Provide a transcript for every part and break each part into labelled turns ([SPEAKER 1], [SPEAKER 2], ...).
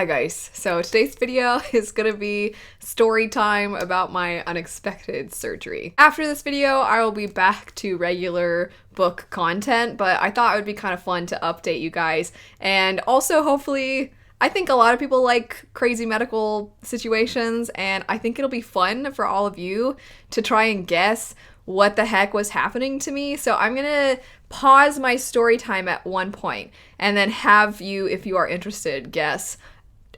[SPEAKER 1] Hi guys, so today's video is gonna be story time about my unexpected surgery. After this video, I will be back to regular book content, but I thought it would be kind of fun to update you guys. And also, hopefully, I think a lot of people like crazy medical situations, and I think it'll be fun for all of you to try and guess what the heck was happening to me. So I'm gonna pause my story time at one point and then have you, if you are interested, guess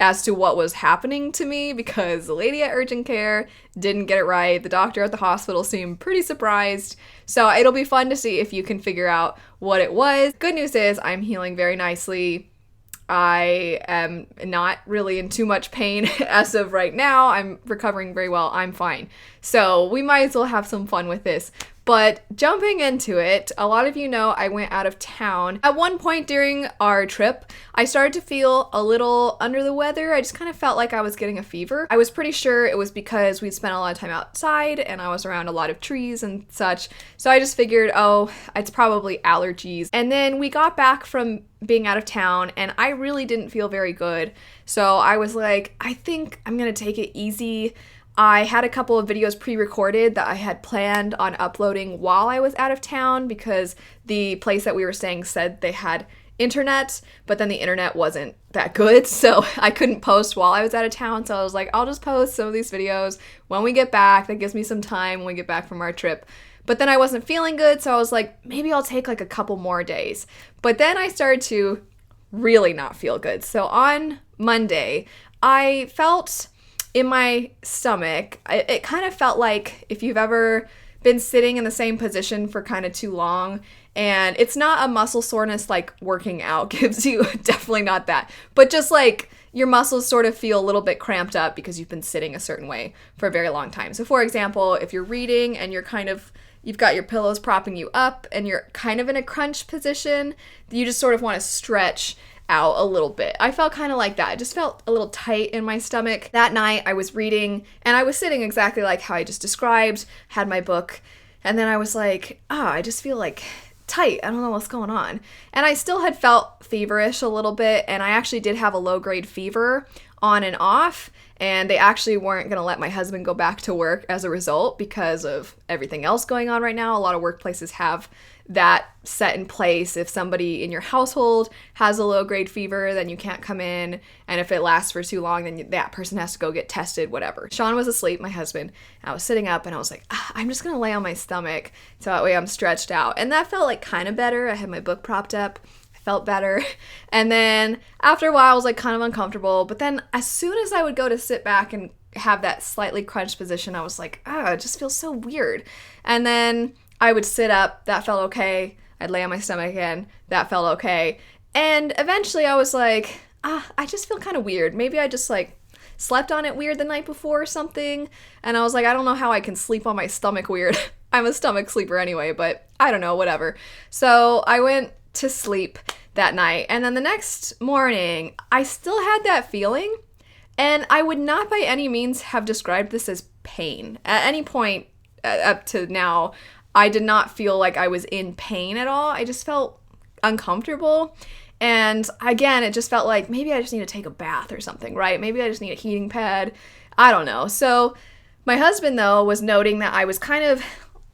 [SPEAKER 1] as to what was happening to me, because the lady at urgent care didn't get it right. The doctor at the hospital seemed pretty surprised. So it'll be fun to see if you can figure out what it was. Good news is I'm healing very nicely. I am not really in too much pain as of right now. I'm recovering very well. I'm fine. So we might as well have some fun with this. But jumping into it, a lot of you know I went out of town. At one point during our trip, I started to feel a little under the weather. I just kind of felt like I was getting a fever. I was pretty sure it was because we'd spent a lot of time outside and I was around a lot of trees and such. So I just figured, oh, it's probably allergies. And then we got back from being out of town and I really didn't feel very good. So I was like, I think I'm gonna take it easy. I had a couple of videos pre-recorded that I had planned on uploading while I was out of town because the place that we were staying said they had internet, but then the internet wasn't that good, so I couldn't post while I was out of town. So I was like, I'll just post some of these videos when we get back. That gives me some time when we get back from our trip. But then I wasn't feeling good, so I was like, maybe I'll take like a couple more days. But then I started to really not feel good. So on Monday, I felt in my stomach, it kind of felt like if you've ever been sitting in the same position for kind of too long, and it's not a muscle soreness like working out gives you, definitely not that, but just like your muscles sort of feel a little bit cramped up because you've been sitting a certain way for a very long time. So for example, if you're reading and you've got your pillows propping you up and you're kind of in a crunch position, you just sort of want to stretch out a little bit. I felt kind of like that. I just felt a little tight in my stomach. That night I was reading and I was sitting exactly like how I just described, had my book, and then I was like, I just feel like tight. I don't know what's going on. And I still had felt feverish a little bit, and I actually did have a low-grade fever on and off, and they actually weren't going to let my husband go back to work as a result because of everything else going on right now. A lot of workplaces have that set in place. If somebody in your household has a low-grade fever, then you can't come in, and if it lasts for too long, then that person has to go get tested, whatever. Sean was asleep, my husband, and I was sitting up, and I was like, I'm just gonna lay on my stomach so that way I'm stretched out. And that felt like kind of better. I had my book propped up. Felt better. And then after a while I was like kind of uncomfortable, but then as soon as I would go to sit back and have that slightly crunched position, I was like, it just feels so weird. And then I would sit up, that felt okay. I'd lay on my stomach again, that felt okay. And eventually I was like, I just feel kind of weird. Maybe I just like slept on it weird the night before or something. And I was like, I don't know how I can sleep on my stomach weird. I'm a stomach sleeper anyway, but I don't know, whatever. So I went to sleep that night, and then the next morning I still had that feeling, and I would not by any means have described this as pain. At any point up to now, I did not feel like I was in pain at all. I just felt uncomfortable, and again, it just felt like maybe I just need to take a bath or something, right? Maybe I just need a heating pad. I don't know. So my husband, though, was noting that I was kind of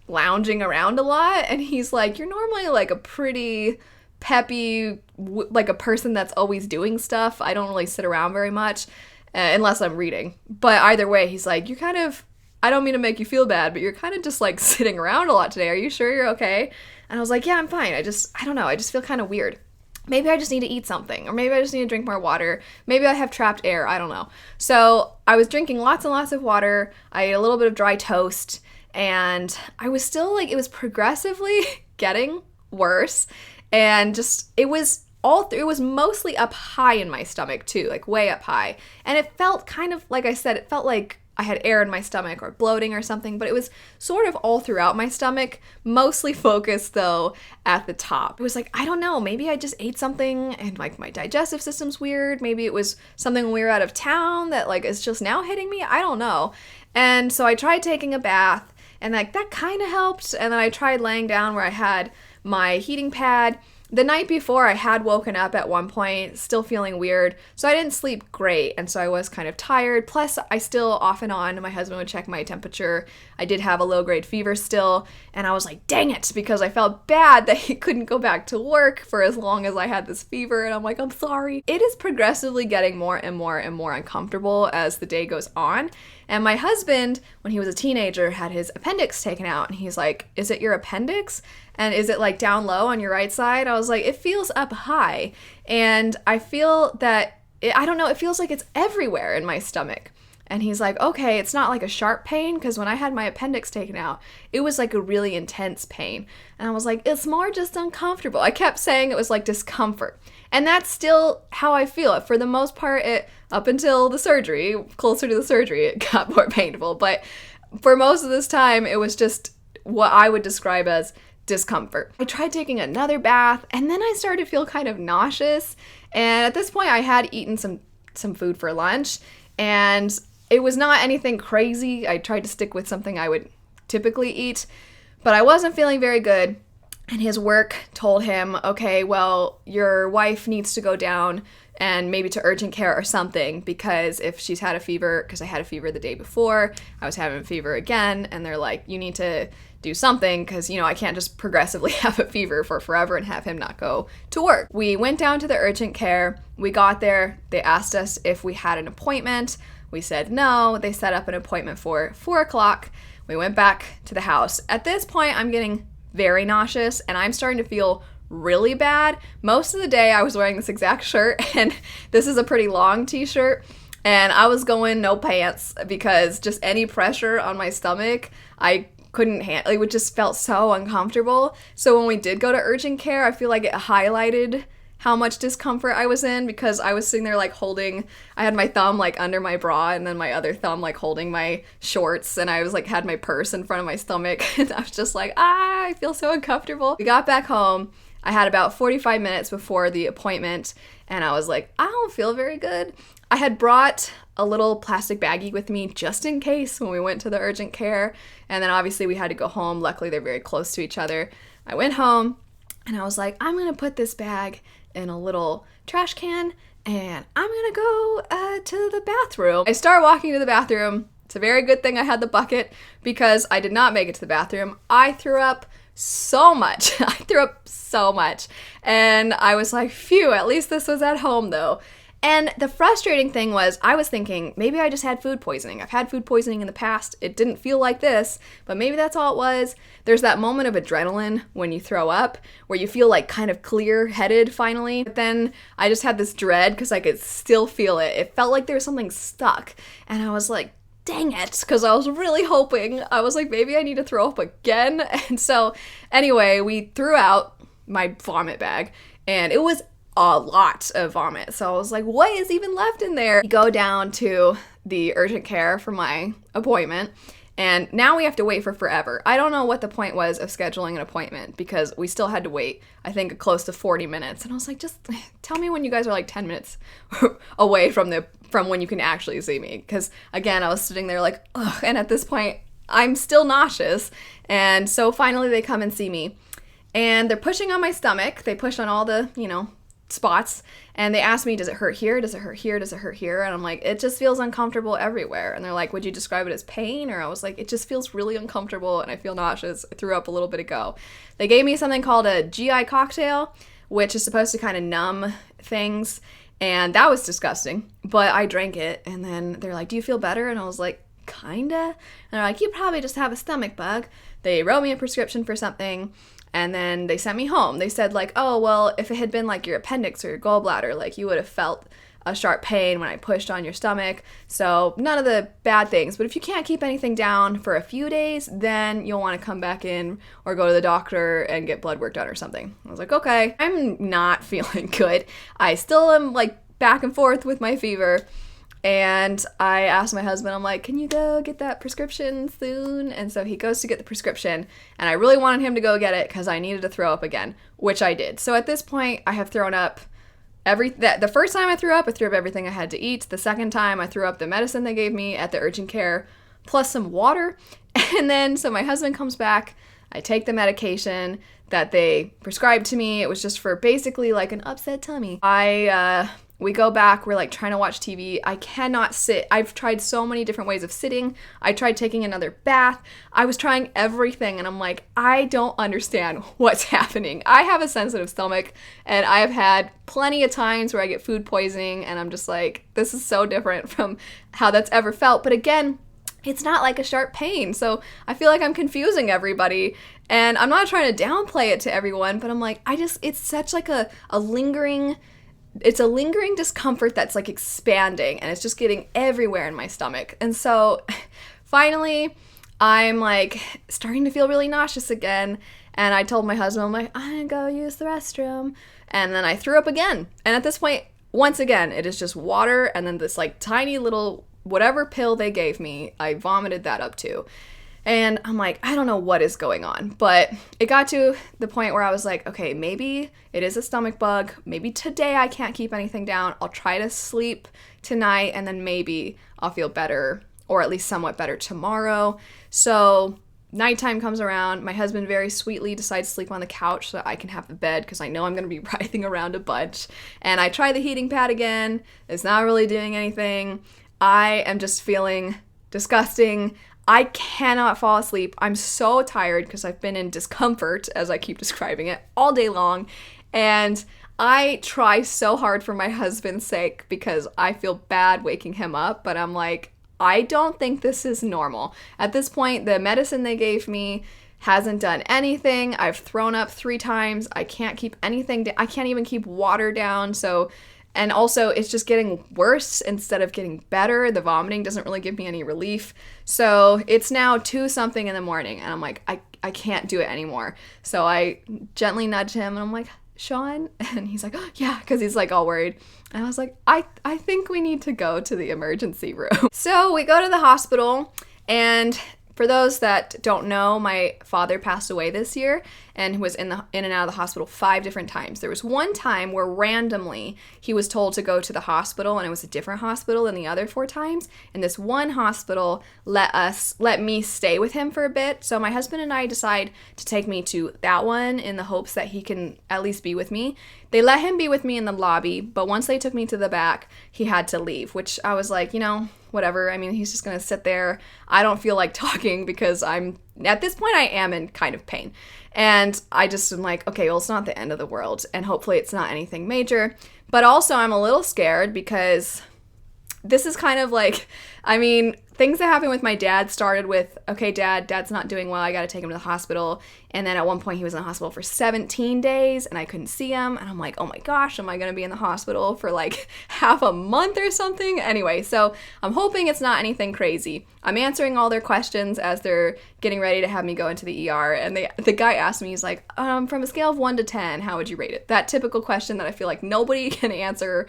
[SPEAKER 1] lounging around a lot, and he's like, you're normally like a pretty peppy, like a person that's always doing stuff. I don't really sit around very much unless I'm reading, but either way, he's like, you're kind of, I don't mean to make you feel bad, but you're kind of just like sitting around a lot today. Are you sure you're okay? And I was like, yeah, I'm fine. I don't know, I just feel kind of weird. Maybe I just need to eat something, or maybe I just need to drink more water. Maybe I have trapped air. I don't know. So I was drinking lots and lots of water. I ate a little bit of dry toast, and I was still like, it was progressively getting worse. And just, it was mostly up high in my stomach too, like way up high. And it felt kind of, like I said, it felt like I had air in my stomach or bloating or something, but it was sort of all throughout my stomach, mostly focused though at the top. It was like, I don't know, maybe I just ate something and like my digestive system's weird. Maybe it was something when we were out of town that like is just now hitting me. I don't know. And so I tried taking a bath, and like that kind of helped. And then I tried laying down where I had my heating pad, The night before, I had woken up at one point, still feeling weird, so I didn't sleep great, and so I was kind of tired. Plus, I still, off and on, my husband would check my temperature. I did have a low-grade fever still, and I was like, dang it, because I felt bad that he couldn't go back to work for as long as I had this fever, and I'm like, I'm sorry. It is progressively getting more and more and more uncomfortable as the day goes on, and my husband, when he was a teenager, had his appendix taken out, and he's like, is it your appendix? And is it like down low on your right side? I was like, it feels up high. And I feel that, I don't know, it feels like it's everywhere in my stomach. And he's like, okay, it's not like a sharp pain, because when I had my appendix taken out, it was like a really intense pain. And I was like, it's more just uncomfortable. I kept saying it was like discomfort. And that's still how I feel. For the most part, up until the surgery, closer to the surgery, it got more painful. But for most of this time, it was just what I would describe as discomfort. I tried taking another bath, and then I started to feel kind of nauseous. And at this point, I had eaten some food for lunch, and it was not anything crazy. I tried to stick with something I would typically eat, but I wasn't feeling very good. And his work told him, okay, well, your wife needs to go down and maybe to urgent care or something, because if she's had a fever, because I had a fever the day before, I was having a fever again, and they're like, you need to do something, because, you know, I can't just progressively have a fever for forever and have him not go to work. We went down to the urgent care. We got there. They asked us if we had an appointment. We said no. They set up an appointment for 4 o'clock. We went back to the house. At this point, I'm getting very nauseous, and I'm starting to feel really bad. Most of the day, I was wearing this exact shirt, and this is a pretty long t-shirt, and I was going no pants, because just any pressure on my stomach, I couldn't handle. It just felt so uncomfortable. So when we did go to urgent care, I feel like it highlighted how much discomfort I was in, because I was sitting there like holding, I had my thumb like under my bra, and then my other thumb like holding my shorts, and I was like had my purse in front of my stomach, and I was just like, I feel so uncomfortable. We got back home. I had about 45 minutes before the appointment, and I was like, I don't feel very good. I had brought a little plastic baggie with me just in case when we went to the urgent care, and then obviously we had to go home. Luckily, they're very close to each other. I went home, and I was like, I'm gonna put this bag in a little trash can, and I'm gonna go to the bathroom. I start walking to the bathroom. It's a very good thing I had the bucket, because I did not make it to the bathroom. I threw up so much. I threw up so much. And I was like, phew, at least this was at home though. And the frustrating thing was, I was thinking, maybe I just had food poisoning. I've had food poisoning in the past. It didn't feel like this, but maybe that's all it was. There's that moment of adrenaline when you throw up, where you feel like kind of clear-headed finally. But then I just had this dread, because I could still feel it. It felt like there was something stuck. And I was like, dang it, because I was really hoping. I was like, maybe I need to throw up again. And so anyway, we threw out my vomit bag, and it was a lot of vomit. So I was like, what is even left in there? We go down to the urgent care for my appointment, and now we have to wait for forever. I don't know what the point was of scheduling an appointment, because we still had to wait, I think, close to 40 minutes. And I was like, just tell me when you guys are like 10 minutes away from when you can actually see me. Because again, I was sitting there like, ugh, and at this point, I'm still nauseous. And so finally they come and see me, and they're pushing on my stomach. They push on all the, spots, and they asked me, does it hurt here? Does it hurt here? Does it hurt here? And I'm like, it just feels uncomfortable everywhere. And they're like, would you describe it as pain? Or I was like, it just feels really uncomfortable, and I feel nauseous. I threw up a little bit ago. They gave me something called a GI cocktail, which is supposed to kind of numb things, and that was disgusting, but I drank it. And then they're like, do you feel better? And I was like, kinda. And they're like, you probably just have a stomach bug. They wrote me a prescription for something, and then they sent me home. They said like, oh, well, if it had been like your appendix or your gallbladder, like you would have felt a sharp pain when I pushed on your stomach. So none of the bad things. But if you can't keep anything down for a few days, then you'll want to come back in or go to the doctor and get blood work done or something. I was like, okay. I'm not feeling good. I still am like back and forth with my fever. And I asked my husband, I'm like, can you go get that prescription soon? And so he goes to get the prescription, and I really wanted him to go get it because I needed to throw up again, which I did. So at this point, I have thrown up the first time I threw up everything I had to eat. The second time, I threw up the medicine they gave me at the urgent care, plus some water. And then, so my husband comes back I take the medication that they prescribed to me. It was just for basically like an upset tummy. We go back, we're like trying to watch TV. I cannot sit. I've tried so many different ways of sitting. I tried taking another bath. I was trying everything and I'm like, I don't understand what's happening. I have a sensitive stomach and I have had plenty of times where I get food poisoning and I'm just like, this is so different from how that's ever felt. But again, it's not like a sharp pain. So I feel like I'm confusing everybody and I'm not trying to downplay it to everyone, but I'm like, it's such like a lingering discomfort that's like expanding and it's just getting everywhere in my stomach. And so finally I'm like starting to feel really nauseous again. And I told my husband, I'm like, I'm gonna go use the restroom. And then I threw up again. And at this point, once again, it is just water and then this like tiny little whatever pill they gave me, I vomited that up too. And I'm like, I don't know what is going on. But it got to the point where I was like, okay, maybe it is a stomach bug. Maybe today I can't keep anything down. I'll try to sleep tonight and then maybe I'll feel better or at least somewhat better tomorrow. So nighttime comes around. My husband very sweetly decides to sleep on the couch so that I can have the bed because I know I'm going to be writhing around a bunch. And I try the heating pad again. It's not really doing anything. I am just feeling disgusting. I cannot fall asleep. I'm so tired because I've been in discomfort, as I keep describing it, all day long. And I try so hard for my husband's sake because I feel bad waking him up. But I'm like, I don't think this is normal. At this point, the medicine they gave me hasn't done anything. I've thrown up 3 times. I can't keep anything I can't even keep water down. And also, it's just getting worse instead of getting better. The vomiting doesn't really give me any relief. So it's now 2-something in the morning, and I'm like, I can't do it anymore. So I gently nudge him, and I'm like, Sean? And he's like, oh, yeah, because he's like all worried. And I was like, I think we need to go to the emergency room. So we go to the hospital, and for those that don't know, my father passed away this year and was in and out of the hospital 5 different times. There was one time where randomly he was told to go to the hospital and it was a different hospital than the other 4 times. And this one hospital let me stay with him for a bit. So my husband and I decide to take me to that one in the hopes that he can at least be with me. They let him be with me in the lobby, but once they took me to the back, he had to leave, which I was like, whatever. I mean, he's just going to sit there. I don't feel like talking because at this point I am in kind of pain. And I just am like, okay, well, it's not the end of the world. And hopefully it's not anything major. But also I'm a little scared because this is kind of like, things that happened with my dad started with, okay, dad's not doing well. I got to take him to the hospital. And then at one point he was in the hospital for 17 days and I couldn't see him. And I'm like, oh my gosh, am I going to be in the hospital for like half a month or something? Anyway, so I'm hoping it's not anything crazy. I'm answering all their questions as they're getting ready to have me go into the ER. And the guy asked me, he's like, from a scale of 1 to 10, how would you rate it? That typical question that I feel like nobody can answer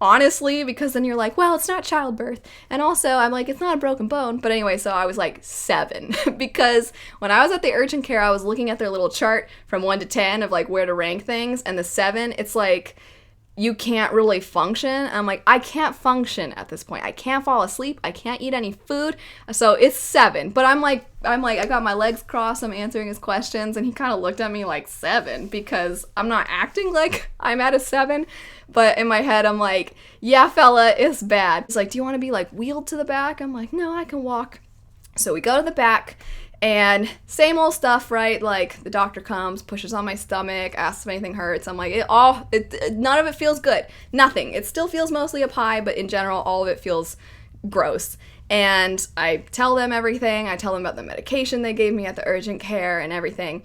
[SPEAKER 1] honestly, because then you're like, well, it's not childbirth. And also, I'm like, it's not a broken bone. But anyway, so I was like 7 because when I was at the urgent care, I was looking at their little chart from 1 to 10 of like where to rank things. And the 7, it's like, you can't really function. And I'm like, I can't function at this point. I can't fall asleep. I can't eat any food. So it's 7. But I'm like, I got my legs crossed. I'm answering his questions. And he kind of looked at me like 7 because I'm not acting like I'm at a 7. But in my head, I'm like, yeah, fella, it's bad. He's like, do you want to be like wheeled to the back? I'm like, no, I can walk. So we go to the back. And same old stuff, right? Like the doctor comes, pushes on my stomach, asks if anything hurts. I'm like, none of it feels good. Nothing. It still feels mostly up high, but in general, all of it feels gross. And I tell them everything. I tell them about the medication they gave me at the urgent care and everything.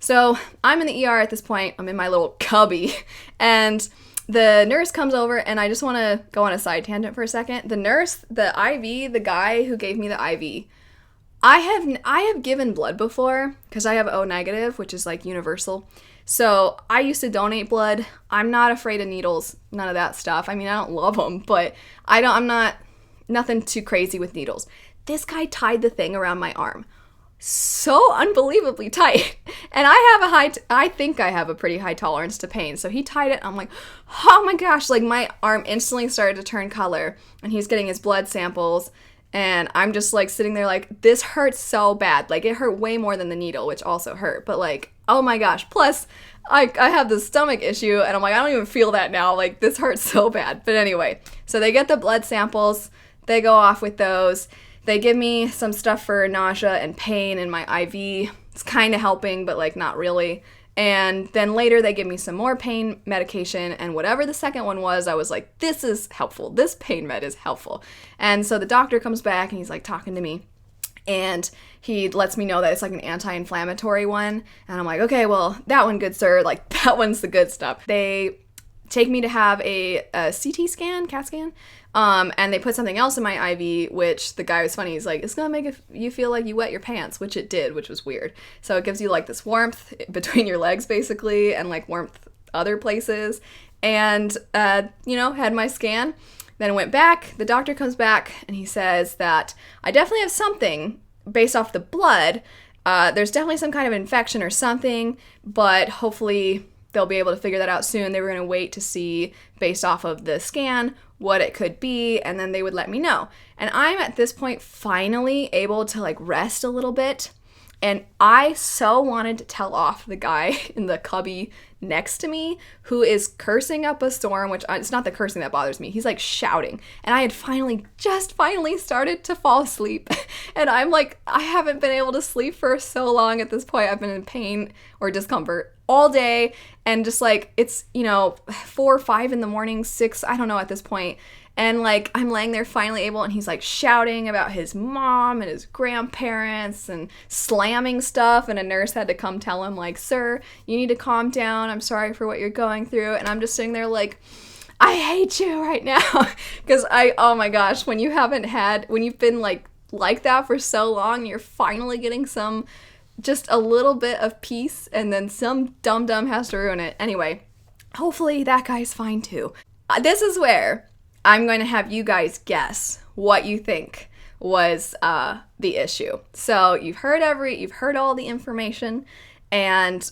[SPEAKER 1] So I'm in the ER at this point. I'm in my little cubby. And the nurse comes over, and I just want to go on a side tangent for a second. The nurse, the IV, the guy who gave me the IV, I have given blood before because I have O negative, which is like universal. So I used to donate blood. I'm not afraid of needles, none of that stuff. I don't love them, but I'm not nothing too crazy with needles. This guy tied the thing around my arm so unbelievably tight. And I think I have a pretty high tolerance to pain. So he tied it. I'm like, oh my gosh, like my arm instantly started to turn color, and he's getting his blood samples. And I'm just like sitting there like, this hurts so bad. Like it hurt way more than the needle, which also hurt. But like, oh my gosh. Plus, I have this stomach issue and I'm like, I don't even feel that now. Like this hurts so bad. But anyway, so they get the blood samples. They go off with those. They give me some stuff for nausea and pain in my IV. It's kind of helping, but like not really. And then later they give me some more pain medication, and whatever the second one was, I was like, this is helpful. This pain med is helpful. And so the doctor comes back and he's like talking to me, and he lets me know that it's like an anti-inflammatory one. And I'm like, okay, well, that one, good sir. Like that one's the good stuff. They take me to have a CT scan, CAT scan. And they put something else in my IV, which the guy was funny. He's like, it's gonna make you feel like you wet your pants, which it did, which was weird. So it gives you like this warmth between your legs basically, and like warmth other places. And, had my scan, then went back. The doctor comes back and he says that I definitely have something based off the blood. There's definitely some kind of infection or something, but hopefully they'll be able to figure that out soon. They were gonna wait to see based off of the scan what it could be, and then they would let me know. And I'm at this point finally able to like rest a little bit, and I so wanted to tell off the guy in the cubby next to me who is cursing up a storm, which it's not the cursing that bothers me. He's like shouting, and I had finally started to fall asleep. And I'm like, I haven't been able to sleep for so long at this point. I've been in pain or discomfort all day, and just like it's 4 or 5 in the morning, 6, I don't know at this point. And like I'm laying there finally able, and he's like shouting about his mom and his grandparents and slamming stuff, and a nurse had to come tell him like, sir, you need to calm down, I'm sorry for what you're going through. And I'm just sitting there like, I hate you right now. Because oh my gosh, when you've been like that for so long, you're finally getting just a little bit of peace, and then some dum-dum has to ruin it. Anyway, hopefully that guy's fine too. This is where I'm going to have you guys guess what you think was the issue. So you've heard all the information, and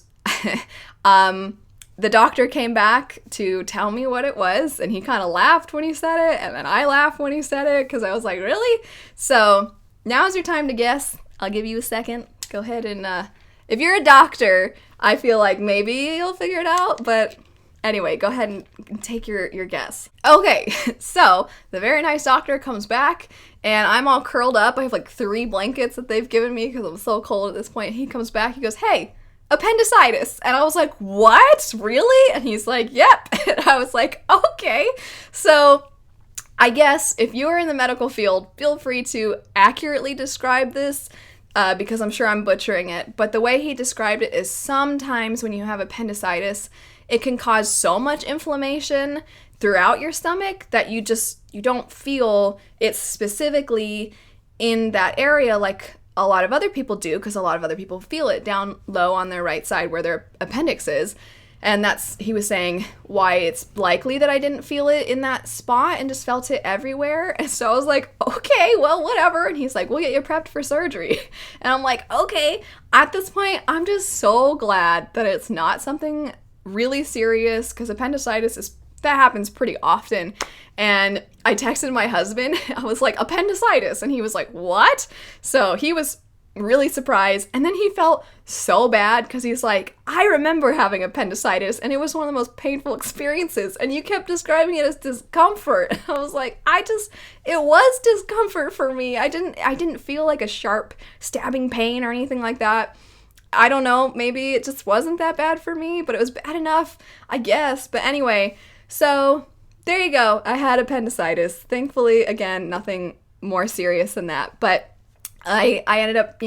[SPEAKER 1] the doctor came back to tell me what it was, and he kind of laughed when he said it, and then I laughed when he said it, because I was like, really? So now's your time to guess. I'll give you a second. Go ahead and, if you're a doctor, I feel like maybe you'll figure it out, but anyway, go ahead and take your guess. Okay, so the very nice doctor comes back, and I'm all curled up. I have like 3 blankets that they've given me because I'm so cold at this point. He comes back, he goes, hey, appendicitis. And I was like, what? Really? And he's like, yep. And I was like, okay. So I guess if you're in the medical field, feel free to accurately describe this, because I'm sure I'm butchering it. But the way he described it is sometimes when you have appendicitis, it can cause so much inflammation throughout your stomach that you don't feel it specifically in that area like a lot of other people do, because a lot of other people feel it down low on their right side where their appendix is. And he was saying why it's likely that I didn't feel it in that spot and just felt it everywhere. And so I was like, okay, well, whatever. And he's like, we'll get you prepped for surgery. And I'm like, okay. At this point, I'm just so glad that it's not something really serious, because appendicitis that happens pretty often. And I texted my husband. I was like, appendicitis. And he was like, what? So he was really surprised, and then he felt so bad because he's like, I remember having appendicitis and it was one of the most painful experiences, and you kept describing it as discomfort. I was like, it was discomfort for me. I didn't feel like a sharp stabbing pain or anything like that. I don't know, maybe it just wasn't that bad for me, but it was bad enough, I guess. But anyway, so there you go. I had appendicitis. Thankfully, again, nothing more serious than that, but I ended up,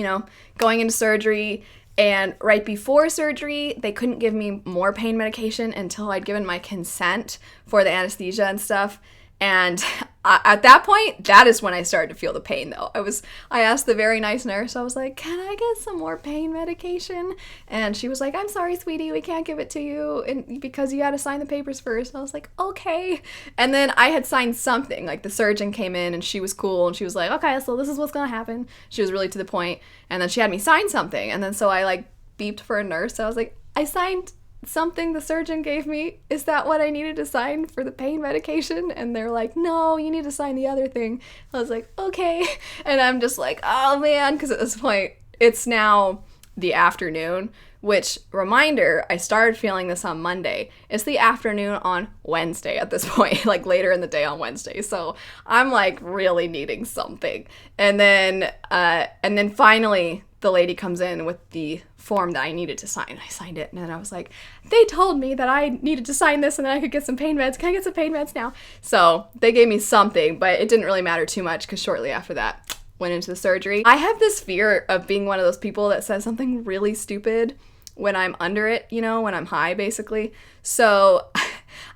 [SPEAKER 1] going into surgery, and right before surgery, they couldn't give me more pain medication until I'd given my consent for the anesthesia and stuff. And at that point, that is when I started to feel the pain, though. I asked the very nice nurse, I was like, can I get some more pain medication? And she was like, I'm sorry, sweetie, we can't give it to you because you had to sign the papers first. And I was like, okay. And then I had signed something, like the surgeon came in and she was cool, and she was like, okay, so this is what's gonna happen. She was really to the point. And then she had me sign something. And then so I beeped for a nurse. So I was like, I signed something the surgeon gave me? Is that what I needed to sign for the pain medication? And they're like, no, you need to sign the other thing. I was like, okay. And I'm just like, oh man, because at this point, it's now the afternoon, which, reminder, I started feeling this on Monday. It's the afternoon on Wednesday at this point, like later in the day on Wednesday. So I'm like really needing something. And then finally the lady comes in with the form that I needed to sign. I signed it, and then I was like, they told me that I needed to sign this and then I could get some pain meds. Can I get some pain meds now? So they gave me something, but it didn't really matter too much because shortly after that, went into the surgery. I have this fear of being one of those people that says something really stupid when I'm under it, you know, when I'm high, basically. So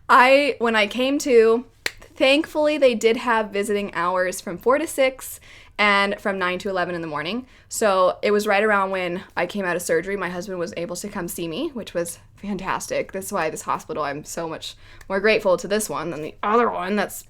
[SPEAKER 1] when I came to, thankfully they did have visiting hours from 4 to 6 and from 9 to 11 in the morning. So it was right around when I came out of surgery. My husband was able to come see me, which was fantastic. That's why this hospital, I'm so much more grateful to this one than the other one that's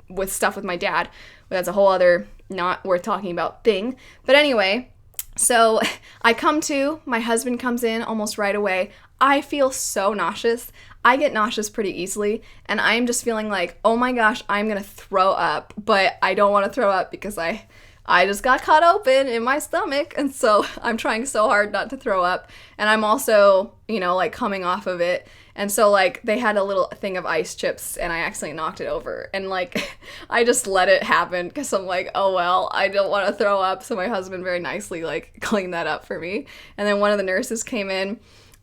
[SPEAKER 1] with stuff with my dad. But that's a whole other not worth talking about thing. But anyway, so I come to, my husband comes in almost right away. I feel so nauseous. I get nauseous pretty easily, and I'm just feeling like, oh my gosh, I'm gonna throw up, but I don't want to throw up because I just got cut open in my stomach, and so I'm trying so hard not to throw up, and I'm also, you know, like coming off of it, and so like they had a little thing of ice chips, and I accidentally knocked it over, and like I just let it happen because I'm like, oh well, I don't want to throw up, so my husband very nicely like cleaned that up for me, and then one of the nurses came in,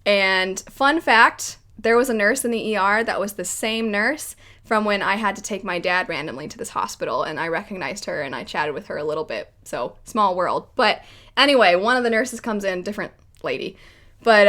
[SPEAKER 1] and fun fact, there was a nurse in the ER that was the same nurse from when I had to take my dad randomly to this hospital, and I recognized her and I chatted with her a little bit. So, small world. But anyway, one of the nurses comes in, different lady. But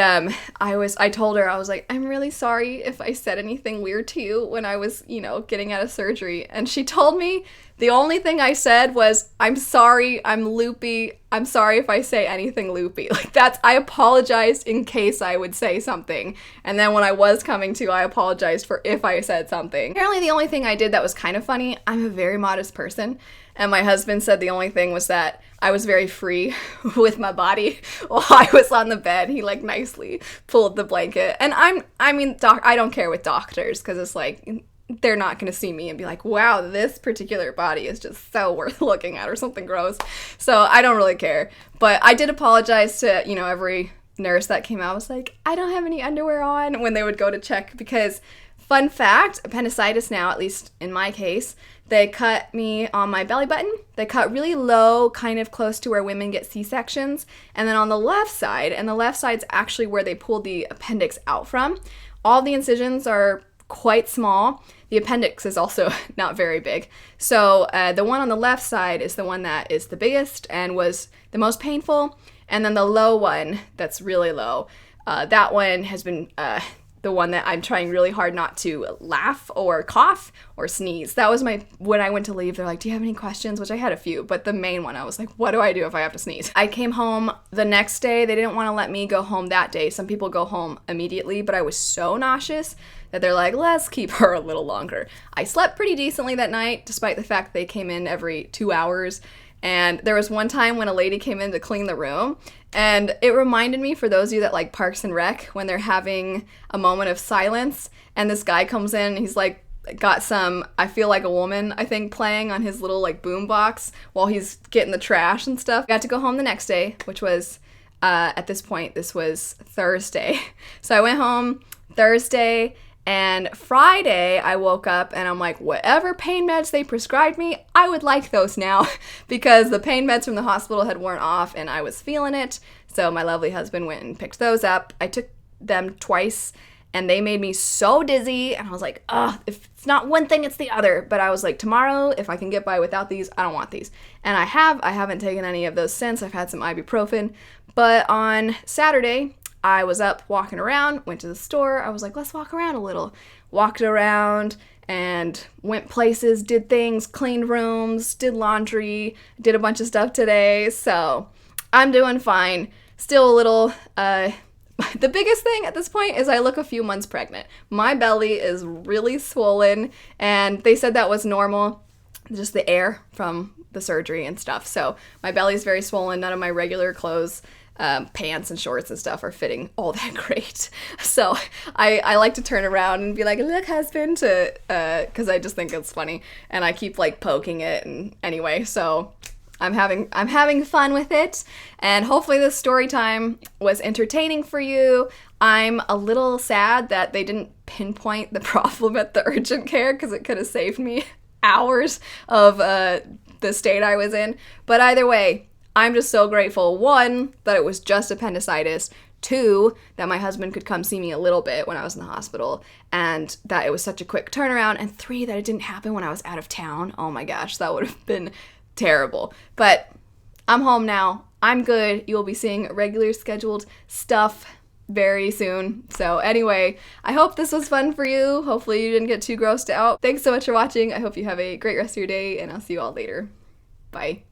[SPEAKER 1] I told her, I was like, I'm really sorry if I said anything weird to you when I was, you know, getting out of surgery. And she told me the only thing I said was, I'm sorry, I'm loopy. I'm sorry if I say anything loopy. Like I apologized in case I would say something. And then when I was coming to, I apologized for if I said something. Apparently the only thing I did that was kind of funny, I'm a very modest person. And my husband said the only thing was that I was very free with my body while I was on the bed. He like nicely pulled the blanket. And I don't care with doctors because it's like, they're not going to see me and be like, wow, this particular body is just so worth looking at or something gross. So I don't really care. But I did apologize to, you know, every nurse that came out. I was like, I don't have any underwear on when they would go to check because, fun fact, appendicitis now, at least in my case, they cut me on my belly button. They cut really low, kind of close to where women get C-sections. And then on the left side, and the left side's actually where they pulled the appendix out from. All the incisions are quite small. The appendix is also not very big. So the one on the left side is the one that is the biggest and was the most painful. And then the low one, that's really low, that one has been the one that I'm trying really hard not to laugh or cough or sneeze. That was when I went to leave, they're like, do you have any questions? Which I had a few, but the main one, I was like, what do I do if I have to sneeze? I came home the next day. They didn't want to let me go home that day. Some people go home immediately, but I was so nauseous that they're like, let's keep her a little longer. I slept pretty decently that night, despite the fact they came in every 2 hours. And there was one time when a lady came in to clean the room, and it reminded me, for those of you that like Parks and Rec, when they're having a moment of silence, and this guy comes in, and he's like, got some I Feel Like a Woman, I think, playing on his little like boom box while he's getting the trash and stuff. I got to go home the next day, which was, at this point, this was Thursday. So I went home Thursday, and Friday, I woke up and I'm like, whatever pain meds they prescribed me, I would like those now because the pain meds from the hospital had worn off and I was feeling it. So my lovely husband went and picked those up. I took them twice and they made me so dizzy. And I was like, if it's not one thing, it's the other. But I was like, tomorrow, if I can get by without these, I don't want these. And I haven't taken any of those since. I've had some ibuprofen. But on Saturday, I was up walking around, went to the store. I was like, let's walk around a little. Walked around and went places, did things, cleaned rooms, did laundry, did a bunch of stuff today. So I'm doing fine. Still a little, the biggest thing at this point is I look a few months pregnant. My belly is really swollen and they said that was normal, just the air from the surgery and stuff. So my belly is very swollen, none of my regular clothes pants and shorts and stuff are fitting all that great. So I like to turn around and be like, look, husband, because I just think it's funny, and I keep like poking it, and anyway, so I'm having fun with it, and hopefully this story time was entertaining for you. I'm a little sad that they didn't pinpoint the problem at the urgent care, because it could have saved me hours of the state I was in. But either way, I'm just so grateful, 1, that it was just appendicitis, 2, that my husband could come see me a little bit when I was in the hospital, and that it was such a quick turnaround, and 3, that it didn't happen when I was out of town. Oh my gosh, that would have been terrible. But I'm home now. I'm good. You will be seeing regular scheduled stuff very soon. So anyway, I hope this was fun for you. Hopefully you didn't get too grossed out. Thanks so much for watching. I hope you have a great rest of your day, and I'll see you all later. Bye.